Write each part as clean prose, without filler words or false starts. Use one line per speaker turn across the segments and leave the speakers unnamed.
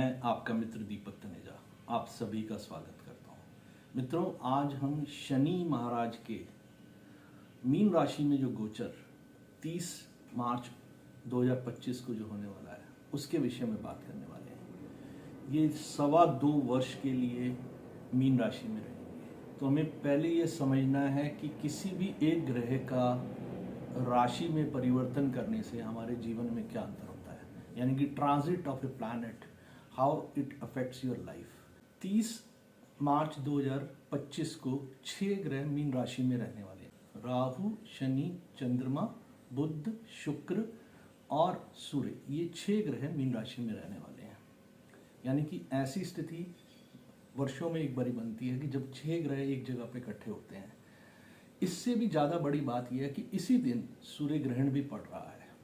मैं आपका मित्र दीपक तनेजा आप सभी का स्वागत करता हूँ। मित्रों, आज हम शनि महाराज के मीन राशि में जो गोचर 30 मार्च 2025 को जो होने वाला है उसके विषय में बात करने वाले हैं। ये 2.25 वर्ष के लिए मीन राशि में रहेंगे। तो हमें पहले ये समझना है कि किसी भी एक ग्रह का राशि में परिवर्तन करने से हमारे जीवन में क्या अंतर होता है, यानी कि transit of A planet, how it affects your life. 30 मार्च 2025 को 6 ग्रह मीन राशि में रहने वाले हैं। राहु, शनि, चंद्रमा, बुध, शुक्र और सूर्य, ये 6 ग्रह मीन राशि में रहने वाले हैं। यानी कि ऐसी स्थिति वर्षों में एक बारी बनती है कि जब 6 ग्रह एक जगह पे इकट्ठे होते हैं। इससे भी ज़्यादा बड़ी बात यह है कि इसी दिन सूर्य ग्रहण भी पड़ रहा है।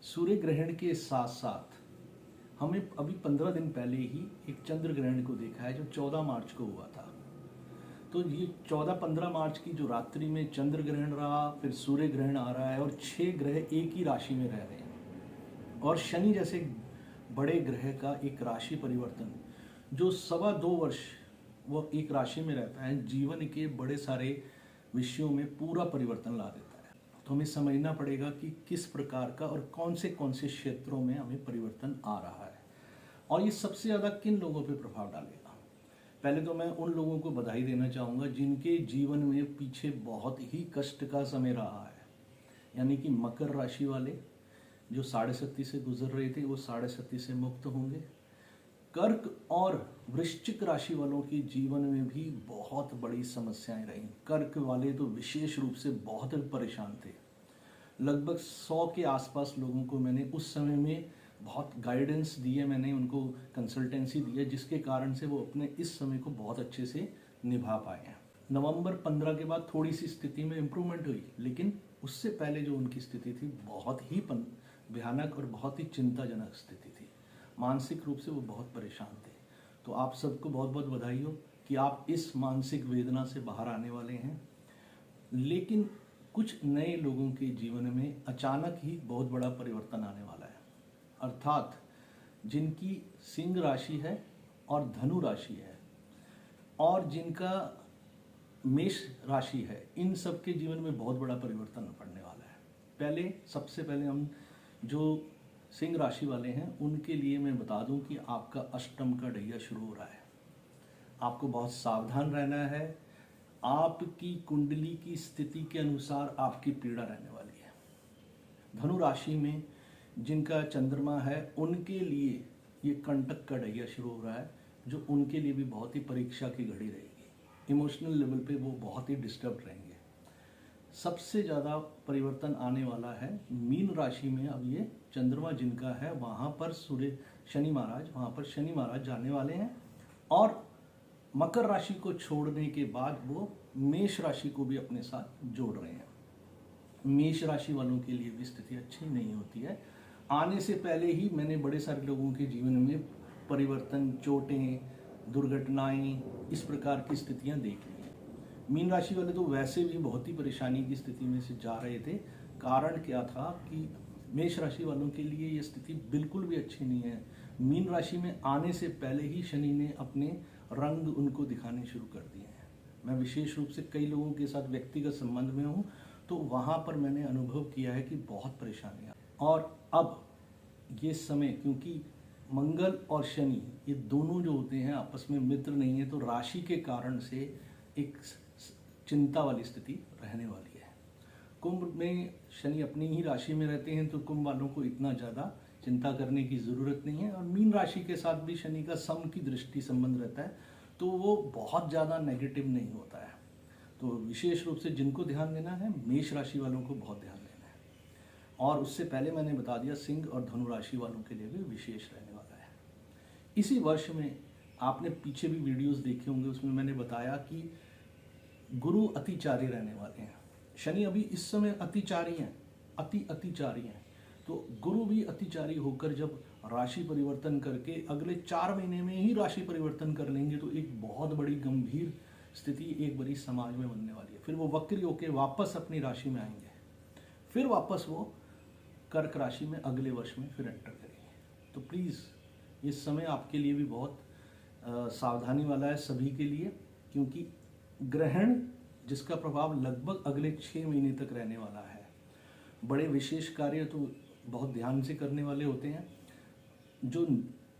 सूर्य ग्रहण के साथ साथ हमें अभी 15 दिन पहले ही एक चंद्र ग्रहण को देखा है जो 14 मार्च को हुआ था। तो ये 14-15 मार्च की जो रात्रि में चंद्र ग्रहण रहा, फिर सूर्य ग्रहण आ रहा है और 6 ग्रह एक ही राशि में रह रहे हैं। और शनि जैसे बड़े ग्रह का एक राशि परिवर्तन जो 2.25 वर्ष वो एक राशि में रहता है, जीवन के बड़े सारे विषयों में पूरा परिवर्तन ला देता है। तो हमें समझना पड़ेगा कि किस प्रकार का और कौन से क्षेत्रों में हमें परिवर्तन आ रहा है और ये सबसे ज़्यादा किन लोगों पे प्रभाव डालेगा। पहले तो मैं उन लोगों को बधाई देना चाहूँगा जिनके जीवन में पीछे बहुत ही कष्ट का समय रहा है, यानी कि मकर राशि वाले जो 37.5 से गुजर रहे थे वो 37.5 से मुक्त होंगे। कर्क और वृश्चिक राशि वालों के जीवन में भी बहुत बड़ी समस्याएं रहीं। कर्क वाले तो विशेष रूप से बहुत परेशान थे। लगभग 100 के आसपास लोगों को मैंने उस समय में बहुत गाइडेंस दी है, मैंने उनको कंसल्टेंसी दी है, जिसके कारण से वो अपने इस समय को बहुत अच्छे से निभा पाए हैं। नवंबर 15 के बाद थोड़ी सी स्थिति में इम्प्रूवमेंट हुई, लेकिन उससे पहले जो उनकी स्थिति थी बहुत ही भयानक और बहुत ही चिंताजनक स्थिति थी। मानसिक रूप से वो बहुत परेशान थे। तो आप सबको बहुत बहुत बधाई हो कि आप इस मानसिक वेदना से बाहर आने वाले हैं। लेकिन कुछ नए लोगों के जीवन में अचानक ही बहुत बड़ा परिवर्तन आने वाला है, अर्थात जिनकी सिंह राशि है और धनु राशि है और जिनका मेष राशि है, इन सब के जीवन में बहुत बड़ा परिवर्तन पड़ने वाला है। सबसे पहले हम जो सिंह राशि वाले हैं उनके लिए मैं बता दूं कि आपका अष्टम का ढैया शुरू हो रहा है। आपको बहुत सावधान रहना है। आपकी कुंडली की स्थिति के अनुसार आपकी पीड़ा रहने वाली है। धनु राशि में जिनका चंद्रमा है उनके लिए ये कंटक का ढैया शुरू हो रहा है, जो उनके लिए भी बहुत ही परीक्षा की घड़ी रहेगी। इमोशनल लेवल पे वो बहुत ही डिस्टर्ब रहेंगे। सबसे ज़्यादा परिवर्तन आने वाला है मीन राशि में। अब ये चंद्रमा जिनका है वहाँ पर शनि महाराज जाने वाले हैं और मकर राशि को छोड़ने के बाद वो मेष राशि को भी अपने साथ जोड़ रहे हैं। मेष राशि वालों के लिए भी स्थिति अच्छी नहीं होती है। आने से पहले ही मैंने बड़े सारे लोगों के जीवन में परिवर्तन, चोटें, दुर्घटनाएं, इस प्रकार की स्थितियां देख ली हैं। मीन राशि वाले तो वैसे भी बहुत ही परेशानी की स्थिति में से जा रहे थे। कारण क्या था कि मेष राशि वालों के लिए ये स्थिति बिल्कुल भी अच्छी नहीं है। मीन राशि में आने से पहले ही शनि ने अपने रंग उनको दिखाने शुरू कर दिए हैं। मैं विशेष रूप से कई लोगों के साथ व्यक्तिगत संबंध में हूँ, तो वहाँ पर मैंने अनुभव किया है कि बहुत परेशानियाँ। और अब ये समय, क्योंकि मंगल और शनि ये दोनों जो होते हैं आपस में मित्र नहीं है, तो राशि के कारण से एक चिंता वाली स्थिति रहने वाली है। कुंभ में शनि अपनी ही राशि में रहते हैं, तो कुंभ वालों को इतना ज़्यादा चिंता करने की ज़रूरत नहीं है। और मीन राशि के साथ भी शनि का सम की दृष्टि संबंध रहता है, तो वो बहुत ज़्यादा नेगेटिव नहीं होता है। तो विशेष रूप से जिनको ध्यान देना है, मेष राशि वालों को बहुत ध्यान देना है। और उससे पहले मैंने बता दिया सिंह और धनु राशि वालों के लिए भी विशेष रहने वाला है। इसी वर्ष में आपने पीछे भी वीडियोस देखे होंगे, उसमें मैंने बताया कि गुरु अतिचारी रहने वाले हैं। शनि अभी इस समय अतिचारी हैं, अतिचारी हैं। तो गुरु भी अतिचारी होकर जब राशि परिवर्तन करके अगले 4 महीने में ही राशि परिवर्तन कर लेंगे, तो एक बहुत बड़ी गंभीर स्थिति एक बड़ी समाज में बनने वाली है। फिर वो वक्री होकर वापस अपनी राशि में आएंगे, फिर वापस वो कर्क राशि में अगले वर्ष में फिर एंटर करेंगे। तो प्लीज़ ये समय आपके लिए भी बहुत सावधानी वाला है सभी के लिए, क्योंकि ग्रहण जिसका प्रभाव लगभग अगले 6 महीने तक रहने वाला है। बड़े विशेष कार्य तो बहुत ध्यान से करने वाले होते हैं। जो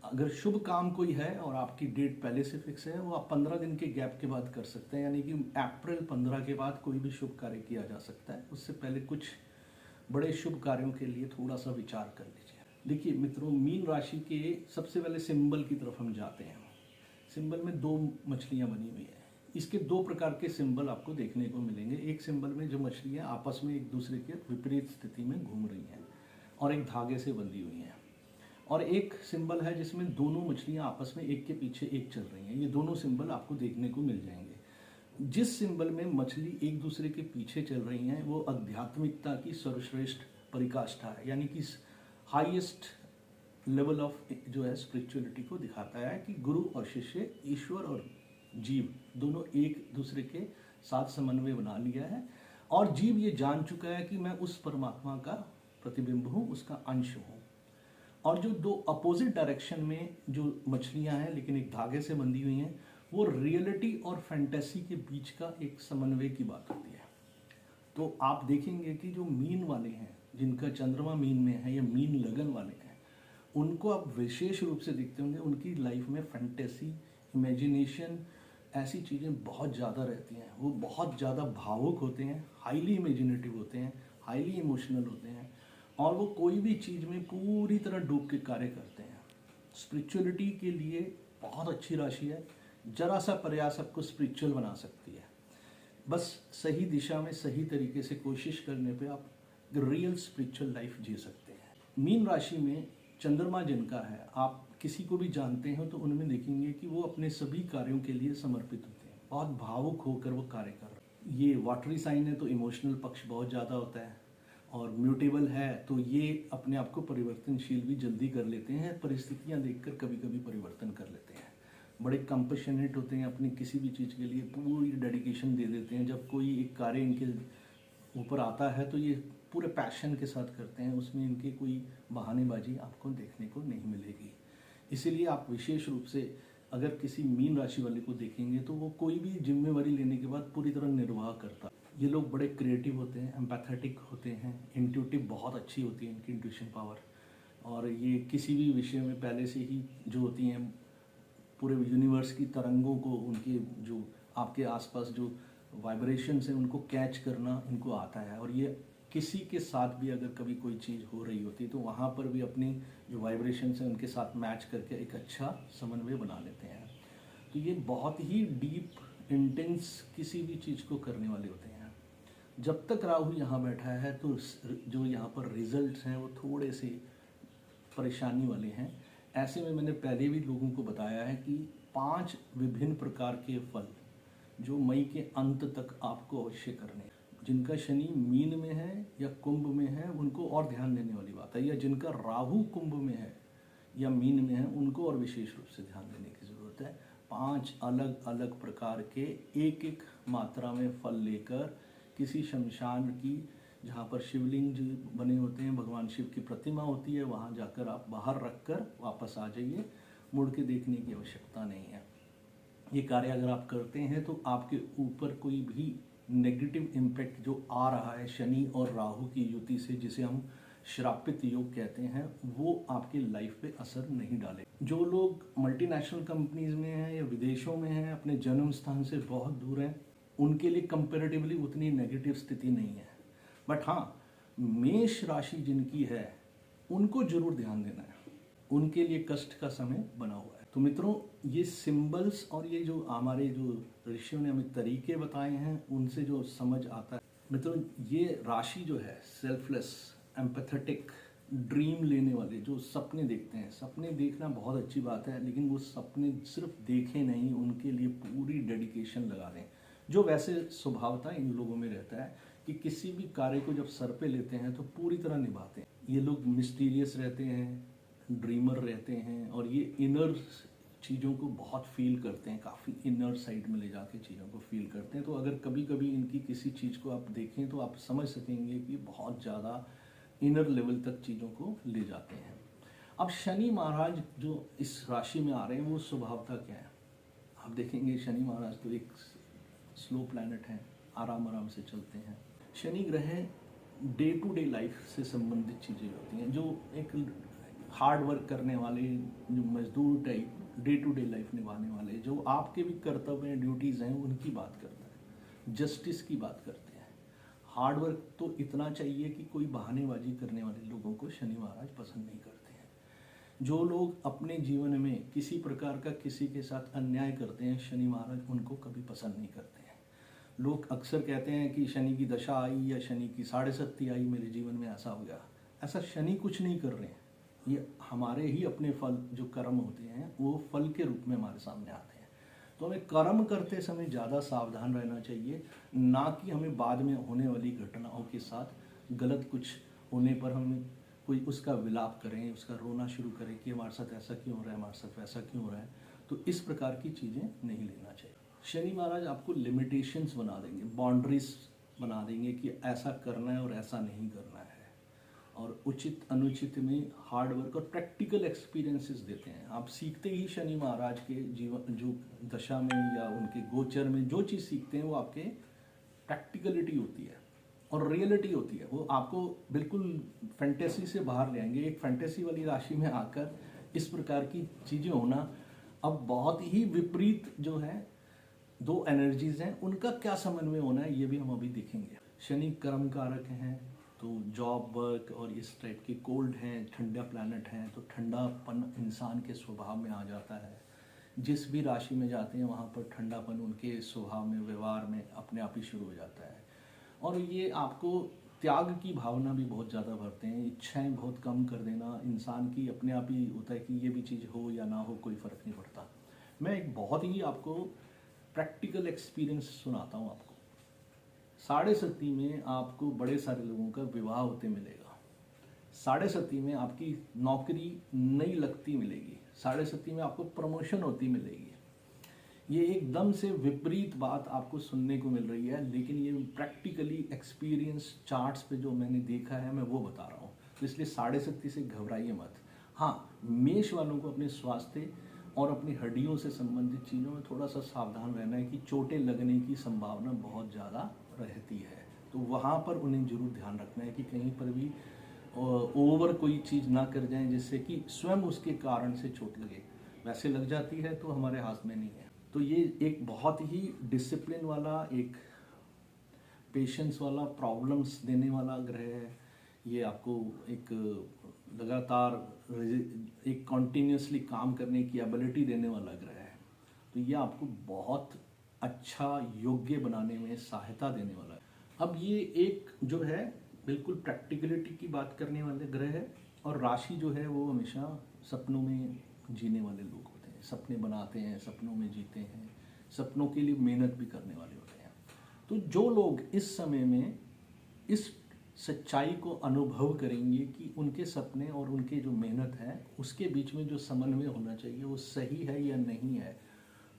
अगर शुभ काम कोई है और आपकी डेट पहले से फिक्स है, वो आप 15 दिन के गैप के बाद कर सकते हैं, यानी कि अप्रैल 15 के बाद कोई भी शुभ कार्य किया जा सकता है। उससे पहले कुछ बड़े शुभ कार्यों के लिए थोड़ा सा विचार कर लीजिए। देखिए मित्रों, मीन राशि के सबसे पहले सिंबल की तरफ हम जाते हैं। सिंबल में 2 मछलियां बनी हुई हैं। इसके 2 प्रकार के सिंबल आपको देखने को मिलेंगे। एक सिंबल में जो मछलियां आपस में एक दूसरे के विपरीत स्थिति में घूम रही हैं और एक धागे से बंधी हुई हैं, और एक सिंबल है जिसमें दोनों मछलियां आपस में एक के पीछे एक चल रही हैं। ये दोनों सिंबल आपको देखने को मिल जाएंगे। जिस सिंबल में मछली एक दूसरे के पीछे चल रही हैं वो आध्यात्मिकता की सर्वश्रेष्ठ परिकाष्ठा है, यानी कि हाईएस्ट लेवल ऑफ जो है स्पिरिचुअलिटी को दिखाता है कि गुरु और शिष्य, ईश्वर और जीव दोनों एक दूसरे के साथ समन्वय बना लिया है, और जीव ये जान चुका है कि मैं उस परमात्मा का प्रतिबिंब हूँ, उसका अंश हूँ। और जो 2 अपोजिट डायरेक्शन में जो मछलियां हैं लेकिन एक धागे से बंधी हुई हैं, वो रियलिटी और फैंटेसी के बीच का एक समन्वय की बात होती है। तो आप देखेंगे कि जो मीन वाले हैं, जिनका चंद्रमा मीन में है या मीन लगन वाले हैं, उनको आप विशेष रूप से देखते होंगे, उनकी लाइफ में फैंटेसी, इमेजिनेशन, ऐसी चीज़ें बहुत ज़्यादा रहती हैं। वो बहुत ज़्यादा भावुक होते हैं, हाईली इमेजिनेटिव होते हैं, हाईली इमोशनल होते हैं, और वो कोई भी चीज़ में पूरी तरह डूब के कार्य करते हैं। स्पिरिचुअलिटी के लिए बहुत अच्छी राशि है। जरा सा प्रयास आपको स्पिरिचुअल बना सकती है। बस सही दिशा में सही तरीके से कोशिश करने पे आप रियल स्पिरिचुअल लाइफ जी सकते हैं। मीन राशि में चंद्रमा जिनका है, आप किसी को भी जानते हो तो उनमें देखेंगे कि वो अपने सभी कार्यों के लिए समर्पित होते हैं, बहुत भावुक होकर वो कार्य कर रहे हैं। ये वाटरी साइन है तो इमोशनल पक्ष बहुत ज़्यादा होता है, और म्यूटेबल है तो ये अपने आप को परिवर्तनशील भी जल्दी कर लेते हैं, परिस्थितियां देखकर कभी कभी परिवर्तन कर लेते हैं। बड़े कंपैशनेट होते हैं, अपनी किसी भी चीज़ के लिए पूरी डेडिकेशन दे देते हैं। जब कोई एक कार्य इनके ऊपर आता है तो ये पूरे पैशन के साथ करते हैं, उसमें इनकी कोई बहानेबाजी आपको देखने को नहीं मिलेगी। इसीलिए आप विशेष रूप से अगर किसी मीन राशि वाले को देखेंगे तो वो कोई भी जिम्मेवारी लेने के बाद पूरी तरह निर्वाह करता है। ये लोग बड़े क्रिएटिव होते हैं, एम्पैथेटिक होते हैं, इंट्यूटिव बहुत अच्छी होती है इनकी इंट्यूशन पावर, और ये किसी भी विषय में पहले से ही जो होती हैं पूरे यूनिवर्स की तरंगों को, उनके जो आपके आसपास जो वाइब्रेशंस हैं उनको कैच करना इनको आता है। और ये किसी के साथ भी अगर कभी कोई चीज़ हो रही होती है तो वहाँ पर भी अपनी जो वाइब्रेशंस हैं उनके साथ मैच करके एक अच्छा समन्वय बना लेते हैं। तो ये बहुत ही डीप इंटेंस किसी भी चीज़ को करने वाले होते हैं। जब तक राहु यहाँ बैठा है तो जो यहाँ पर रिजल्ट्स हैं वो थोड़े से परेशानी वाले हैं। ऐसे में मैंने पहले भी लोगों को बताया है कि 5 विभिन्न प्रकार के फल जो मई के अंत तक आपको अवश्य करने हैं। जिनका शनि मीन में है या कुंभ में है उनको और ध्यान देने वाली बात है, या जिनका राहु कुंभ में है या मीन में है उनको और विशेष रूप से ध्यान देने की ज़रूरत है। 5 अलग अलग प्रकार के एक एक मात्रा में फल लेकर किसी शमशान की, जहाँ पर शिवलिंग जो बने होते हैं, भगवान शिव की प्रतिमा होती है, वहाँ जाकर आप बाहर रखकर वापस आ जाइए। मुड़ के देखने की आवश्यकता नहीं है। ये कार्य अगर आप करते हैं तो आपके ऊपर कोई भी नेगेटिव इम्पैक्ट जो आ रहा है शनि और राहु की युति से, जिसे हम श्रापित योग कहते हैं, वो आपकी लाइफ पे असर नहीं डाले। जो लोग मल्टीनेशनल कंपनीज में हैं या विदेशों में हैं, अपने जन्म स्थान से बहुत दूर हैं, उनके लिए कंपैरेटिवली उतनी नेगेटिव स्थिति नहीं है। बट हाँ, मेष राशि जिनकी है उनको जरूर ध्यान देना है, उनके लिए कष्ट का समय बना हुआ है। तो मित्रों, ये सिंबल्स और ये जो हमारे जो ऋषियों ने हमें तरीके बताए हैं उनसे जो समझ आता है मित्रों, ये राशि जो है सेल्फलेस, एम्पैथेटिक, ड्रीम लेने वाले, जो सपने देखते हैं। सपने देखना बहुत अच्छी बात है, लेकिन वो सपने सिर्फ देखें नहीं, उनके लिए पूरी डेडिकेशन लगा दें, जो वैसे स्वभावता इन लोगों में रहता है कि किसी भी कार्य को जब सर पे लेते हैं तो पूरी तरह निभाते हैं। ये लोग मिस्टीरियस रहते हैं, ड्रीमर रहते हैं, और ये इनर चीज़ों को बहुत फील करते हैं, काफ़ी इनर साइड में ले जाके चीज़ों को फील करते हैं। तो अगर कभी कभी इनकी किसी चीज़ को आप देखें तो आप समझ सकेंगे कि बहुत ज़्यादा इनर लेवल तक चीज़ों को ले जाते हैं। अब शनि महाराज जो इस राशि में आ रहे हैं वो स्वभावता क्या है, आप देखेंगे शनि महाराज तो एक स्लो प्लैनेट है, आराम आराम से चलते हैं। शनि ग्रह डे टू डे लाइफ से संबंधित चीज़ें होती हैं, जो एक हार्ड वर्क करने वाले, जो मजदूर type day to day life निभाने वाले, जो आपके भी कर्तव्य हैं, ड्यूटीज़ हैं, उनकी बात करता है, जस्टिस की बात करते हैं। हार्ड वर्क तो इतना चाहिए कि कोई बहानेबाजी करने वाले लोगों को शनि महाराज पसंद नहीं करते हैं। जो लोग अपने जीवन में किसी प्रकार का किसी के साथ अन्याय करते हैं, शनि महाराज उनको कभी पसंद नहीं करते हैं। लोग अक्सर कहते हैं कि शनि की दशा आई या शनि की 7.5 आई, मेरे जीवन में ऐसा हो गया। ऐसा शनि कुछ नहीं कर रहे हैं, ये हमारे ही अपने फल जो कर्म होते हैं वो फल के रूप में हमारे सामने आते हैं। तो हमें कर्म करते समय ज़्यादा सावधान रहना चाहिए, ना कि हमें बाद में होने वाली घटनाओं के साथ गलत कुछ होने पर हम कोई उसका विलाप करें, उसका रोना शुरू करें कि हमारे साथ ऐसा क्यों हो रहा है, हमारे साथ वैसा क्यों हो रहा है। तो इस प्रकार की चीज़ें नहीं लेना चाहिए। शनि महाराज आपको लिमिटेशंस बना देंगे, बाउंड्रीज बना देंगे कि ऐसा करना है और ऐसा नहीं करना है, और उचित अनुचित में हार्ड वर्क और प्रैक्टिकल एक्सपीरियंसेस देते हैं। आप सीखते ही शनि महाराज के जीवन जो दशा में या उनके गोचर में जो चीज़ सीखते हैं वो आपके प्रैक्टिकलिटी होती है और रियलिटी होती है। वो आपको बिल्कुल फैंटेसी से बाहर ले आएंगे। एक फैंटेसी वाली राशि में आकर इस प्रकार की चीज़ें होना, अब बहुत ही विपरीत जो है दो एनर्जीज हैं, उनका क्या समन्वय होना है ये भी हम अभी देखेंगे। शनि कर्म कारक हैं, तो जॉब वर्क और इस टाइप के कोल्ड हैं, ठंडा प्लैनेट हैं, तो ठंडापन इंसान के स्वभाव में आ जाता है। जिस भी राशि में जाते हैं वहाँ पर ठंडापन उनके स्वभाव में, व्यवहार में अपने आप ही शुरू हो जाता है। और ये आपको त्याग की भावना भी बहुत ज़्यादा भरते हैं, इच्छाएं बहुत कम कर देना इंसान की अपने आप ही होता है कि ये भी चीज़ हो या ना हो कोई फ़र्क नहीं पड़ता। मैं एक बहुत ही आपको प्रैक्टिकल एक्सपीरियंस सुनाता हूँ आपको। 7.5 में आपको बड़े सारे लोगों का विवाह होते मिलेगा। 7.5 में आपकी नौकरी नई लगती मिलेगी। 7.5 में आपको प्रमोशन होती मिलेगी। ये एकदम से विपरीत बात आपको सुनने को मिल रही है, लेकिन ये प्रैक्टिकली एक्सपीरियंस चार्ट्स पे जो मैंने देखा है मैं वो बता रहा हूँ। तो इसलिए 7.5 से घबराइए मत। हाँ, मेष वालों को अपने स्वास्थ्य और अपनी हड्डियों से संबंधित चीज़ों में थोड़ा सा सावधान रहना है कि चोटें लगने की संभावना बहुत ज़्यादा रहती है। तो वहाँ पर उन्हें जरूर ध्यान रखना है कि कहीं पर भी ओवर कोई चीज़ ना कर जाएं जिससे कि स्वयं उसके कारण से चोट लगे। वैसे लग जाती है तो हमारे हाथ में नहीं है। तो ये एक बहुत ही डिसिप्लिन वाला, एक पेशेंस वाला, प्रॉब्लम्स देने वाला ग्रह है। ये आपको एक लगातार एक कॉन्टीन्यूसली काम करने की एबिलिटी देने वाला ग्रह है। तो ये आपको बहुत अच्छा योग्य बनाने में सहायता देने वाला है। अब ये एक जो है बिल्कुल प्रैक्टिकलिटी की बात करने वाले ग्रह है, और राशि जो है वो हमेशा सपनों में जीने वाले लोग होते हैं। सपने बनाते हैं, सपनों में जीते हैं, सपनों के लिए मेहनत भी करने वाले होते हैं। तो जो लोग इस समय में इस सच्चाई को अनुभव करेंगे कि उनके सपने और उनके जो मेहनत है उसके बीच में जो समन्वय होना चाहिए वो सही है या नहीं है,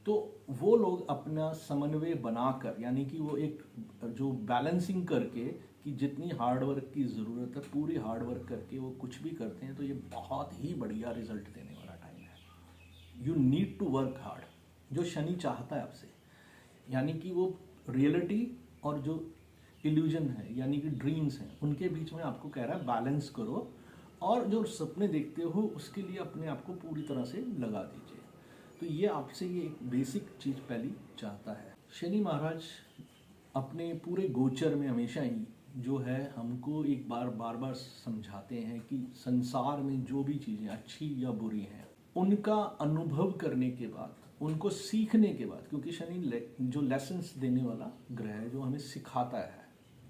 तो वो लोग अपना समन्वय बनाकर, यानी कि वो एक जो बैलेंसिंग करके कि जितनी हार्ड वर्क की ज़रूरत है पूरी हार्ड वर्क करके वो कुछ भी करते हैं, तो ये बहुत ही बढ़िया रिजल्ट देने वाला टाइम है। You need to work hard, जो शनि चाहता है आपसे, यानी कि वो रियलिटी और जो इल्यूजन है यानी कि ड्रीम्स हैं उनके बीच में आपको कह रहा है बैलेंस करो, और जो सपने देखते हो उसके लिए अपने आप को पूरी तरह से लगा दीजिए। तो ये आपसे ये एक बेसिक चीज़ पहली चाहता है। शनि महाराज अपने पूरे गोचर में हमेशा ही जो है हमको एक बार बार समझाते हैं कि संसार में जो भी चीज़ें अच्छी या बुरी हैं उनका अनुभव करने के बाद, उनको सीखने के बाद, क्योंकि शनि जो लेसन्स देने वाला ग्रह है, जो हमें सिखाता है,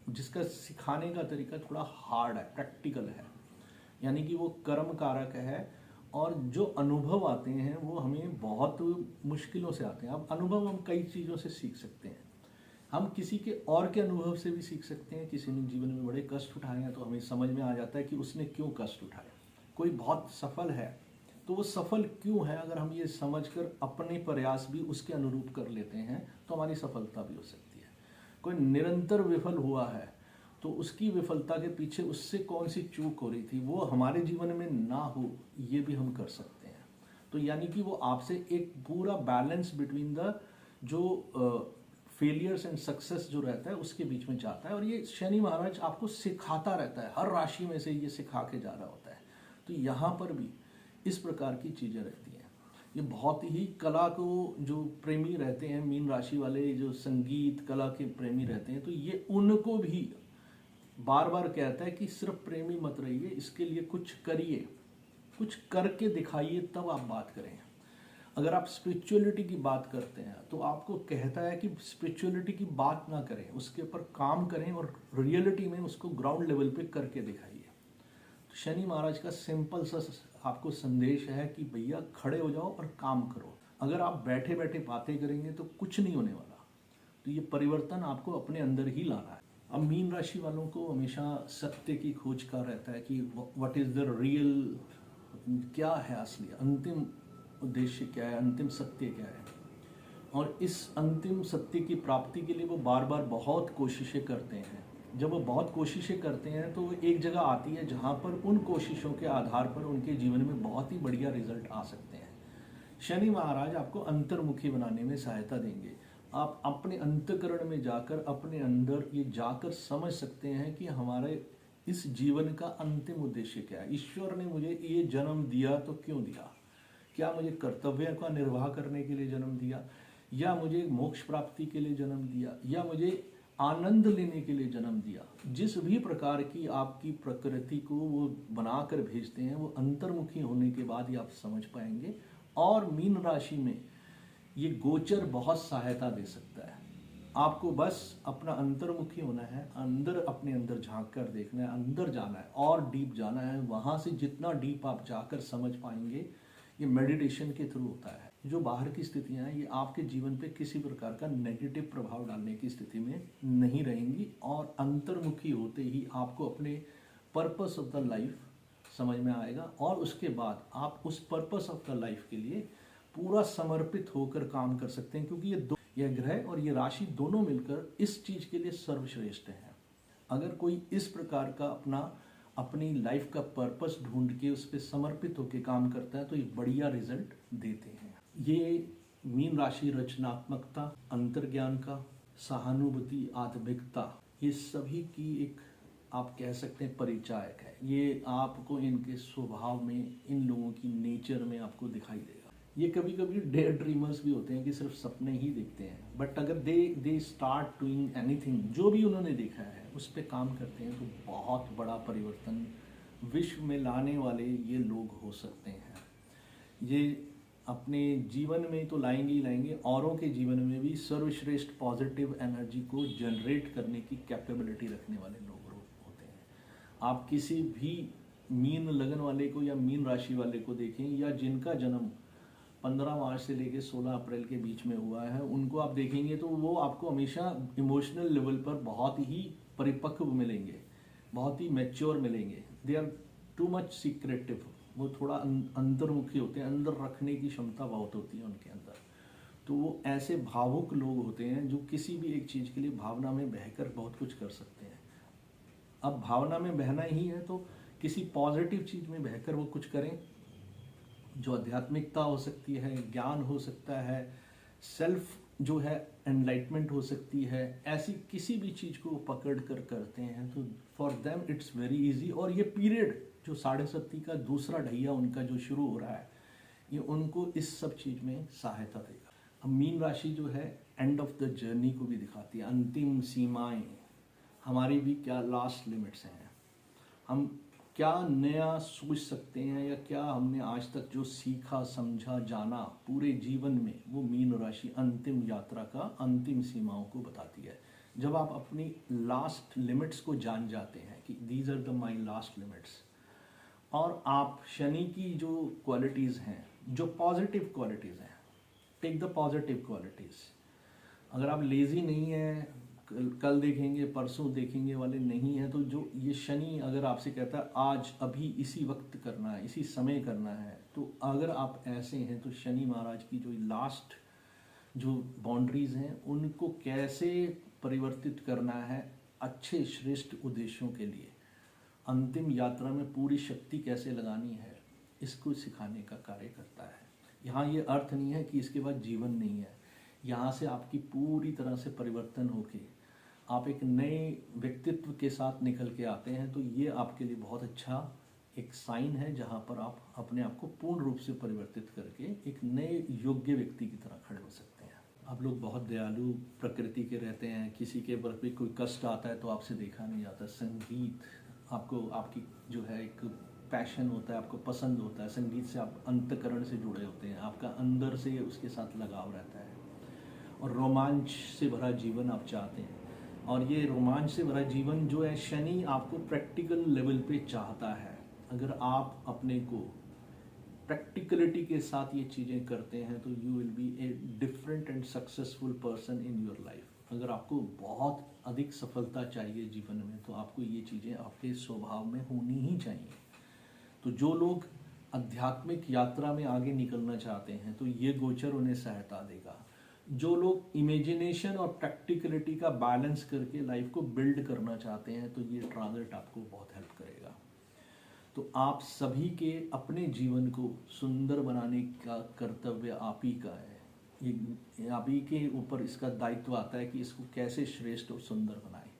जिसका सिखाने का तरीका थोड़ा हार्ड है, प्रैक्टिकल है, यानी कि वो कर्म कारक है, और जो अनुभव आते हैं वो हमें बहुत मुश्किलों से आते हैं। अब अनुभव हम कई चीज़ों से सीख सकते हैं। हम किसी के और के अनुभव से भी सीख सकते हैं। किसी ने जीवन में बड़े कष्ट उठाए हैं तो हमें समझ में आ जाता है कि उसने क्यों कष्ट उठाए। कोई बहुत सफल है तो वो सफल क्यों है, अगर हम ये समझकर अपने प्रयास भी उसके अनुरूप कर लेते हैं तो हमारी सफलता भी हो सकती है। कोई निरंतर विफल हुआ है तो उसकी विफलता के पीछे उससे कौन सी चूक हो रही थी वो हमारे जीवन में ना हो, ये भी हम कर सकते हैं। तो यानी कि वो आपसे एक पूरा बैलेंस बिटवीन द जो फेलियर्स एंड सक्सेस जो रहता है उसके बीच में जाता है। और ये शनि महाराज आपको सिखाता रहता है, हर राशि में से ये सिखा के जा रहा होता है। तो यहाँ पर भी इस प्रकार की चीज़ें रहती हैं। ये बहुत ही कला को जो प्रेमी रहते हैं, मीन राशि वाले जो संगीत कला के प्रेमी रहते हैं, तो ये उनको भी बार बार कहता है कि सिर्फ प्रेमी मत रहिए, इसके लिए कुछ करिए, कुछ करके दिखाइए, तब आप बात करें। अगर आप स्पिरिचुअलिटी की बात करते हैं तो आपको कहता है कि स्पिरिचुअलिटी की बात ना करें, उसके ऊपर काम करें और रियलिटी में उसको ग्राउंड लेवल पे करके दिखाइए। तो शनि महाराज का सिंपल सा आपको संदेश है कि भैया खड़े हो जाओ और काम करो। अगर आप बैठे बैठे बातें करेंगे तो कुछ नहीं होने वाला। तो ये परिवर्तन आपको अपने अंदर ही लाना है। अब मीन राशि वालों को हमेशा सत्य की खोज का रहता है कि व्हाट इज द रियल, क्या है असली, अंतिम उद्देश्य क्या है, अंतिम सत्य क्या है। और इस अंतिम सत्य की प्राप्ति के लिए वो बार बार बहुत कोशिशें करते हैं। जब वो बहुत कोशिशें करते हैं तो एक जगह आती है जहाँ पर उन कोशिशों के आधार पर उनके जीवन में बहुत ही बढ़िया रिजल्ट आ सकते हैं। शनि महाराज आपको अंतर्मुखी बनाने में सहायता देंगे। आप अपने अंतःकरण में जाकर अपने अंदर ये जाकर समझ सकते हैं कि हमारे इस जीवन का अंतिम उद्देश्य क्या है। ईश्वर ने मुझे ये जन्म दिया तो क्यों दिया? क्या मुझे कर्तव्य का निर्वाह करने के लिए जन्म दिया, या मुझे मोक्ष प्राप्ति के लिए जन्म दिया, या मुझे आनंद लेने के लिए जन्म दिया? जिस भी प्रकार की आपकी प्रकृति को वो बनाकर भेजते हैं वो अंतर्मुखी होने के बाद ही आप समझ पाएंगे। और मीन राशि में ये गोचर बहुत सहायता दे सकता है। आपको बस अपना अंतर्मुखी होना है, अंदर अपने अंदर झांक कर देखना है, अंदर जाना है और डीप जाना है। वहाँ से जितना डीप आप जाकर समझ पाएंगे, ये मेडिटेशन के थ्रू होता है। जो बाहर की स्थितियाँ हैं ये आपके जीवन पे किसी प्रकार का नेगेटिव प्रभाव डालने की स्थिति में नहीं रहेंगी। और अंतर्मुखी होते ही आपको अपने पर्पस ऑफ द लाइफ समझ में आएगा और उसके बाद आप उस पर्पस ऑफ द लाइफ के लिए पूरा समर्पित होकर काम कर सकते हैं। क्योंकि ये ग्रह और ये राशि दोनों मिलकर इस चीज़ के लिए सर्वश्रेष्ठ हैं। अगर कोई इस प्रकार का अपनी लाइफ का पर्पस ढूंढ के उस पर समर्पित होकर काम करता है तो ये बढ़िया रिजल्ट देते हैं। ये मीन राशि रचनात्मकता, अंतर्ज्ञान का, सहानुभूति, आध्यात्मिकता, ये सभी की एक आप कह सकते हैं परिचायक है। ये आपको इनके स्वभाव में, इन लोगों की नेचर में आपको दिखाई देगा। ये कभी कभी डेयर ड्रीमर्स भी होते हैं कि सिर्फ सपने ही देखते हैं, बट अगर दे स्टार्ट डूइंग एनीथिंग, जो भी उन्होंने देखा है उस पर काम करते हैं तो बहुत बड़ा परिवर्तन विश्व में लाने वाले ये लोग हो सकते हैं। ये अपने जीवन में तो लाएंगे ही लाएंगे, औरों के जीवन में भी सर्वश्रेष्ठ पॉजिटिव एनर्जी को जनरेट करने की कैपेबिलिटी रखने वाले लोग होते हैं। आप किसी भी मीन लगन वाले को या मीन राशि वाले को देखें, या जिनका जन्म 15 मार्च से लेकर 16 अप्रैल के बीच में हुआ है, उनको आप देखेंगे तो वो आपको हमेशा इमोशनल लेवल पर बहुत ही परिपक्व मिलेंगे, बहुत ही मैच्योर मिलेंगे। दे आर टू मच सीक्रेटिव, वो थोड़ा अंतर्मुखी होते हैं, अंदर रखने की क्षमता बहुत होती है उनके अंदर। तो वो ऐसे भावुक लोग होते हैं जो किसी भी एक चीज़ के लिए भावना में बहकर बहुत कुछ कर सकते हैं। अब भावना में बहना ही है तो किसी पॉजिटिव चीज़ में बहकर वो कुछ करें, जो आध्यात्मिकता हो सकती है, ज्ञान हो सकता है, सेल्फ जो है एनलाइटमेंट हो सकती है, ऐसी किसी भी चीज़ को पकड़ कर करते हैं तो for them it's very easy. और ये पीरियड जो 7.5 का दूसरा ढैया उनका जो शुरू हो रहा है, ये उनको इस सब चीज़ में सहायता देगा। अब मीन राशि जो है एंड ऑफ द जर्नी को भी दिखाती है, अंतिम सीमाएं हमारी भी क्या लास्ट लिमिट्स हैं, हम क्या नया सोच सकते हैं, या क्या हमने आज तक जो सीखा समझा जाना पूरे जीवन में, वो मीन राशि अंतिम यात्रा का अंतिम सीमाओं को बताती है। जब आप अपनी लास्ट लिमिट्स को जान जाते हैं कि these are the my last limits, और आप शनि की जो क्वालिटीज़ हैं, जो पॉजिटिव क्वालिटीज़ हैं, टेक द पॉजिटिव क्वालिटीज़। अगर आप लेज़ी नहीं हैं, कल देखेंगे परसों देखेंगे वाले नहीं है, तो जो ये शनि अगर आपसे कहता है आज अभी इसी वक्त करना है, इसी समय करना है, तो अगर आप ऐसे हैं तो शनि महाराज की जो लास्ट जो बाउंड्रीज हैं उनको कैसे परिवर्तित करना है, अच्छे श्रेष्ठ उद्देश्यों के लिए अंतिम यात्रा में पूरी शक्ति कैसे लगानी है, इसको सिखाने का कार्य करता है। यहाँ ये अर्थ नहीं है कि इसके बाद जीवन नहीं है। यहाँ से आपकी पूरी तरह से परिवर्तन होके आप एक नए व्यक्तित्व के साथ निकल के आते हैं, तो ये आपके लिए बहुत अच्छा एक साइन है, जहाँ पर आप अपने आप को पूर्ण रूप से परिवर्तित करके एक नए योग्य व्यक्ति की तरह खड़े हो सकते हैं। आप लोग बहुत दयालु प्रकृति के रहते हैं, किसी के ऊपर भी कोई कष्ट आता है तो आपसे देखा नहीं जाता। संगीत आपको, आपकी जो है एक पैशन होता है, आपको पसंद होता है, संगीत से आप अंतकरण से जुड़े होते हैं, आपका अंदर से उसके साथ लगाव रहता है और रोमांच से भरा जीवन आप चाहते हैं। और ये रोमांच से भरा जीवन जो है शनि आपको प्रैक्टिकल लेवल पे चाहता है। अगर आप अपने को प्रैक्टिकलिटी के साथ ये चीज़ें करते हैं तो you will be a different and successful person in your life. अगर आपको बहुत अधिक सफलता चाहिए जीवन में तो आपको ये चीज़ें आपके स्वभाव में होनी ही चाहिए। तो जो लोग आध्यात्मिक यात्रा में आगे निकलना चाहते हैं तो ये गोचर उन्हें सहायता देगा। जो लोग इमेजिनेशन और प्रैक्टिकलिटी का बैलेंस करके लाइफ को बिल्ड करना चाहते हैं तो ये ट्रांजिट आपको बहुत हेल्प करेगा। तो आप सभी के अपने जीवन को सुंदर बनाने का कर्तव्य आप ही का है। ये आप ही के ऊपर इसका दायित्व आता है कि इसको कैसे श्रेष्ठ और सुंदर बनाएं।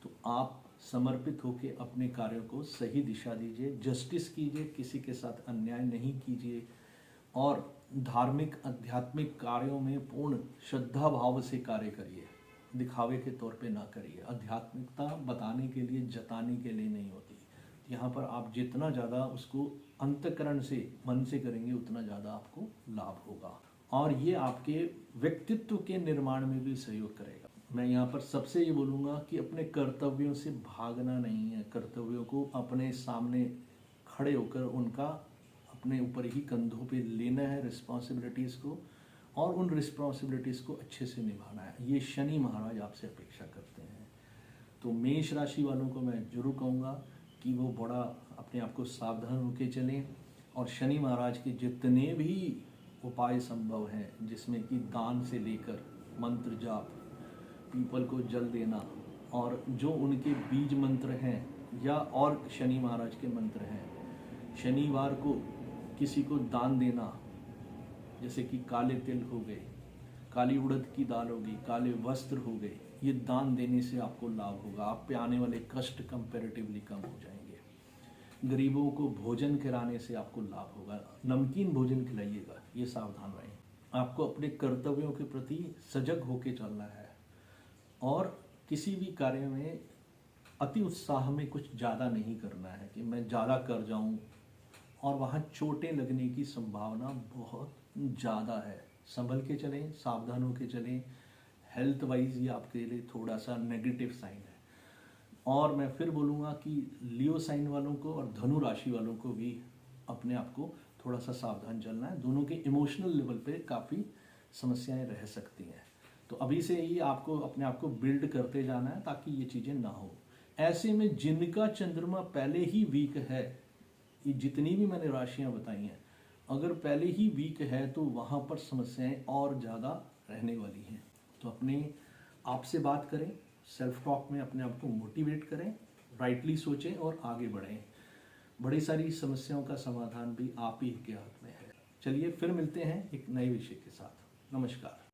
तो आप समर्पित होकर अपने कार्यों को सही दिशा दीजिए, जस्टिस कीजिए, किसी के साथ अन्याय नहीं कीजिए और धार्मिक आध्यात्मिक कार्यों में पूर्ण श्रद्धा भाव से कार्य करिए। दिखावे के तौर पे ना करिए। आध्यात्मिकता बताने के लिए, जताने के लिए नहीं होती। यहाँ पर आप जितना ज़्यादा उसको अंतःकरण से, मन से करेंगे उतना ज़्यादा आपको लाभ होगा और ये आपके व्यक्तित्व के निर्माण में भी सहयोग करेगा। मैं यहाँ पर सबसे ये बोलूँगा कि अपने कर्तव्यों से भागना नहीं है। कर्तव्यों को अपने सामने खड़े होकर उनका अपने ऊपर ही कंधों पे लेना है रिस्पॉन्सिबिलिटीज़ को, और उन रिस्पॉन्सिबिलिटीज़ को अच्छे से निभाना है। ये शनि महाराज आपसे अपेक्षा करते हैं। तो मेष राशि वालों को मैं जरूर कहूँगा कि वो बड़ा अपने आप को सावधान होकर चलें और शनि महाराज के जितने भी उपाय संभव हैं, जिसमें कि दान से लेकर मंत्र जाप, पीपल को जल देना, और जो उनके बीज मंत्र हैं या और शनि महाराज के मंत्र हैं, शनिवार को किसी को दान देना, जैसे कि काले तिल हो गए, काली उड़द की दाल होगी, काले वस्त्र हो गए, ये दान देने से आपको लाभ होगा। आप पे आने वाले कष्ट कंपैरेटिवली कम हो जाएंगे। गरीबों को भोजन खिलाने से आपको लाभ होगा। नमकीन भोजन खिलाइएगा, ये सावधान रहें। आपको अपने कर्तव्यों के प्रति सजग होकर चलना है और किसी भी कार्य में अति उत्साह में कुछ ज़्यादा नहीं करना है कि मैं ज़्यादा कर जाऊं, और वहाँ चोटें लगने की संभावना बहुत ज़्यादा है। संभल के चलें, सावधान होकर चलें। हेल्थ वाइज ये आपके लिए थोड़ा सा नेगेटिव साइन है। और मैं फिर बोलूँगा कि लियो साइन वालों को और धनु राशि वालों को भी अपने आप को थोड़ा सा सावधान चलना है। दोनों के इमोशनल लेवल पे काफ़ी समस्याएं रह सकती हैं। तो अभी से ही आपको अपने आप को बिल्ड करते जाना है ताकि ये चीज़ें ना हो। ऐसे में जिनका चंद्रमा पहले ही वीक है, ये जितनी भी मैंने राशियां बताई हैं, अगर पहले ही वीक है तो वहाँ पर समस्याएं और ज़्यादा रहने वाली हैं। तो अपने आप से बात करें, सेल्फ टॉक में अपने आप को मोटिवेट करें, राइटली सोचें और आगे बढ़ें। बड़ी सारी समस्याओं का समाधान भी आप ही के हाथ में है। चलिए फिर मिलते हैं एक नए विषय के साथ। नमस्कार।